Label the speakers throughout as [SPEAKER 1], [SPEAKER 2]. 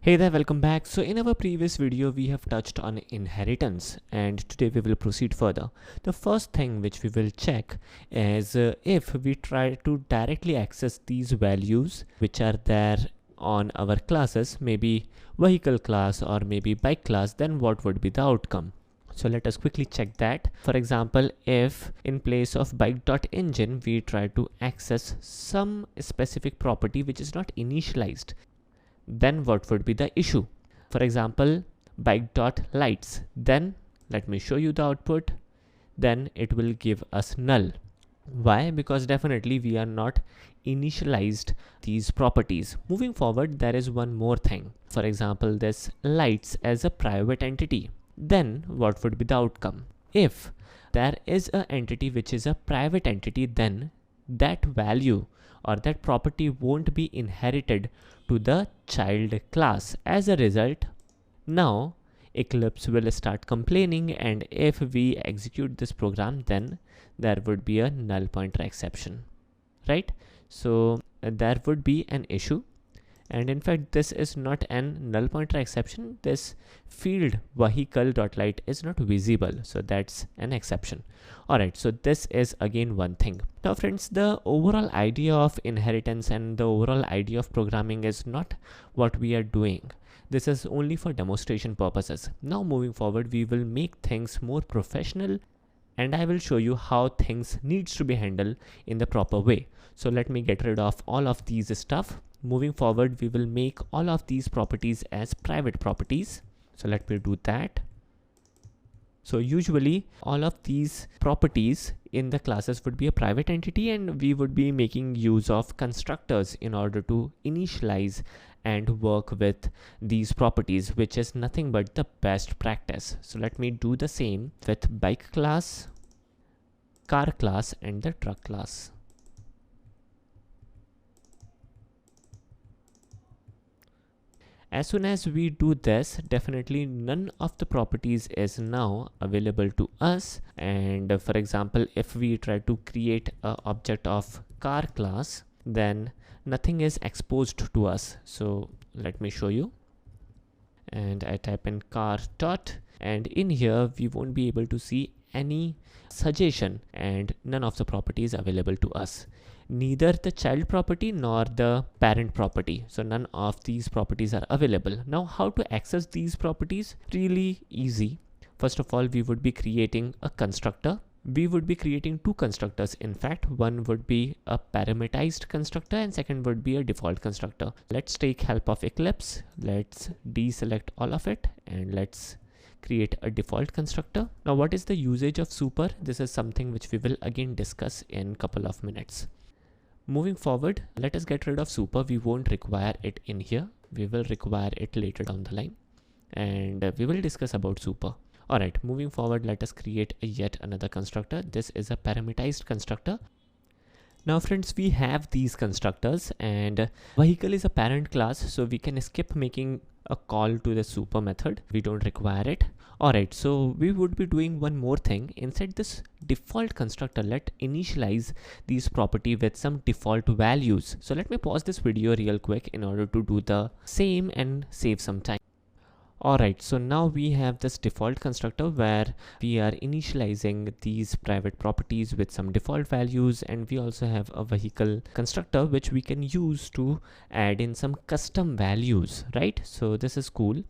[SPEAKER 1] Hey there, welcome back. So in our previous video we have touched on inheritance, and today we will proceed further. The first thing which we will check is if we try to directly access these values which are there on our classes, maybe vehicle class or maybe bike class, then what would be the outcome? So let us quickly check that. For example, if in place of bike.engine we try to access some specific property which is not initialized, then what would be the issue? For example, bike.lights, then let me show you the output. Then it will give us null. Why? Because definitely we are not initialized these properties. Moving forward, there is one more thing. For example, this lights as a private entity, then what would be the outcome? If there is an entity which is a private entity, then that value or that property won't be inherited to the child class. As a result, now Eclipse will start complaining, and if we execute this program, then there would be a null pointer exception, right? So there would be an issue, and in fact this is not an null pointer exception. This field vehicle.light is not visible, so that's an exception. Alright, so this is again one thing. Now friends, the overall idea of inheritance and the overall idea of programming is not what we are doing. This is only for demonstration purposes. Now moving forward, we will make things more professional, and I will show you how things needs to be handled in the proper way. So let me get rid of all of these stuff. Moving forward, we will make all of these properties as private properties. So let me do that. So usually all of these properties in the classes would be a private entity, and we would be making use of constructors in order to initialize and work with these properties, which is nothing but the best practice. So let me do the same with bike class, car class, and the truck class. As soon as we do this, definitely none of the properties is now available to us. And for example, if we try to create an object of car class, then nothing is exposed to us. So let me show you. And I type in car dot, and in here we won't be able to see any suggestion, and none of the properties available to us, neither the child property nor the parent property. So none of these properties are available. Now how to access these properties? Really easy. First of all, we would be creating a constructor. We would be creating two constructors. In fact, one would be a parameterized constructor and second would be a default constructor. Let's take help of Eclipse. Let's deselect all of it and let's create a default constructor. Now what is the usage of super? This is something which we will again discuss in a couple of minutes. Moving forward, let us get rid of super. We won't require it in here. We will require it later down the line, and we will discuss about super. Alright, moving forward, let us create yet another constructor. This is a parameterized constructor. Now friends, we have these constructors, and vehicle is a parent class, so we can skip making a call to the super method. We don't require it. Alright, so we would be doing one more thing. Inside this default constructor, let initialize these property with some default values. So let me pause this video real quick in order to do the same and save some time. Alright, so now we have this default constructor where we are initializing these private properties with some default values, and we also have a vehicle constructor which we can use to add in some custom values, right? So this is cool.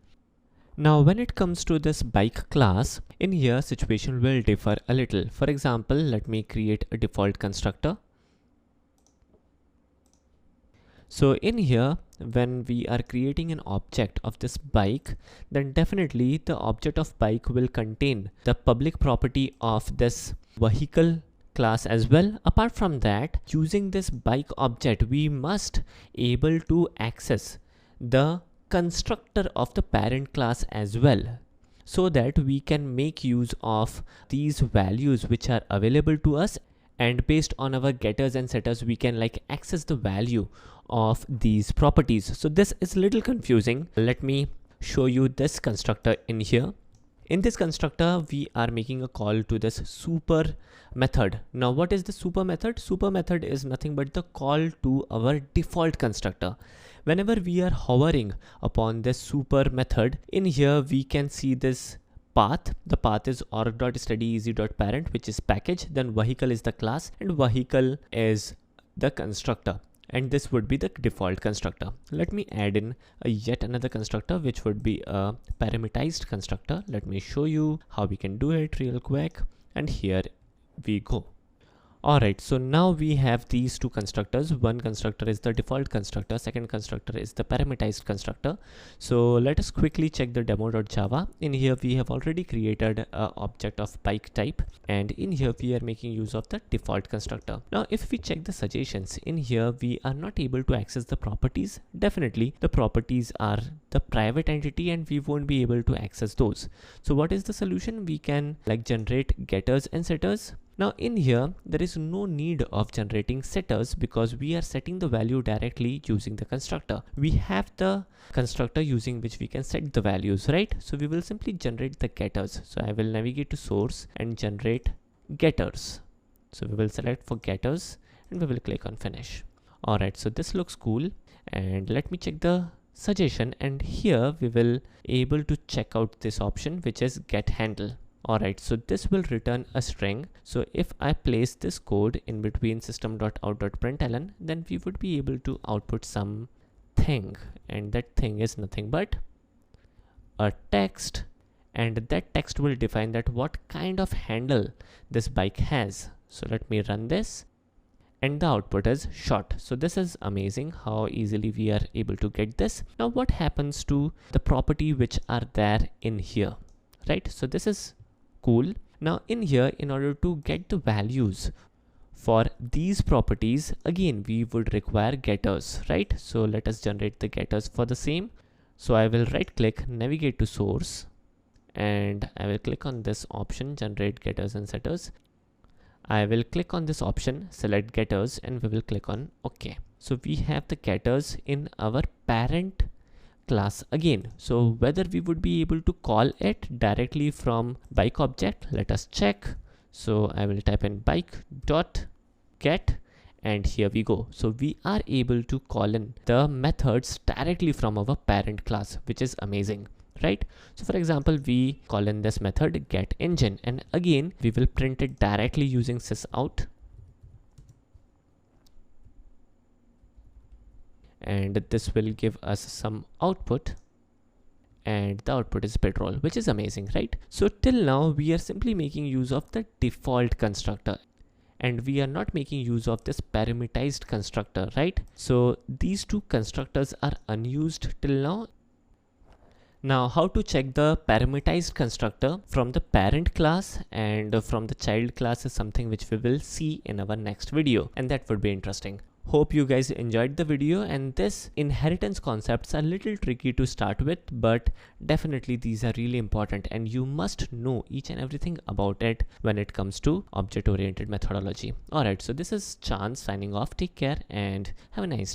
[SPEAKER 1] Now when it comes to this bike class, in here situation will differ a little. For example, let me create a default constructor. So in here, when we are creating an object of this bike, then definitely the object of bike will contain the public property of this vehicle class as well. Apart from that, using this bike object, we must able to access the constructor of the parent class as well, so that we can make use of these values which are available to us, and based on our getters and setters we can like access the value of these properties. So this is a little confusing. Let me show you this constructor in here. In this constructor, we are making a call to this super method. Now, what is the super method? Super method is nothing but the call to our default constructor. Whenever we are hovering upon this super method, in here we can see this path. The path is org.studyeasy.parent, which is package, then vehicle is the class, and vehicle is the constructor, and this would be the default constructor. Let me add in yet another constructor, which would be a parameterized constructor. Let me show you how we can do it real quick, and here we go. Alright, so now we have these two constructors. One constructor is the default constructor, second constructor is the parameterized constructor. So let us quickly check the demo.java. In here we have already created an object of bike type, and in here we are making use of the default constructor. Now if we check the suggestions, in here we are not able to access the properties. Definitely the properties are the private entity and we won't be able to access those. So what is the solution? We can like generate getters and setters. Now in here, there is no need of generating setters because we are setting the value directly using the constructor. We have the constructor using which we can set the values, right? So we will simply generate the getters. So I will navigate to source and generate getters. So we will select for getters and we will click on finish. Alright, so this looks cool, and let me check the suggestion, and here we will able to check out this option which is get handle. Alright, so this will return a string. So if I place this code in between system.out.println, then we would be able to output some thing, and that thing is nothing but a text, and that text will define that what kind of handle this bike has. So let me run this, and the output is short. So this is amazing how easily we are able to get this. Now what happens to the property which are there in here, right? So this is cool. Now in here, in order to get the values for these properties, again we would require getters, right? So let us generate the getters for the same. So I will right click, navigate to source, and I will click on this option, generate getters and setters. I will click on this option, select getters, and we will click on OK. So we have the getters in our parent class again. So whether we would be able to call it directly from bike object, let us check. So I will type in bike dot get, and here we go. So we are able to call in the methods directly from our parent class, which is amazing, right? So for example, we call in this method get engine, and again we will print it directly using sysout. And this will give us some output, and the output is petrol, which is amazing, right? So till now we are simply making use of the default constructor, and we are not making use of this parameterized constructor, right? So these two constructors are unused till now. Now how to check the parameterized constructor from the parent class and from the child class is something which we will see in our next video, and that would be interesting. Hope you guys enjoyed the video, and this inheritance concepts are a little tricky to start with, but definitely these are really important and you must know each and everything about it when it comes to object oriented methodology. Alright, so this is Chance signing off. Take care and have a nice day.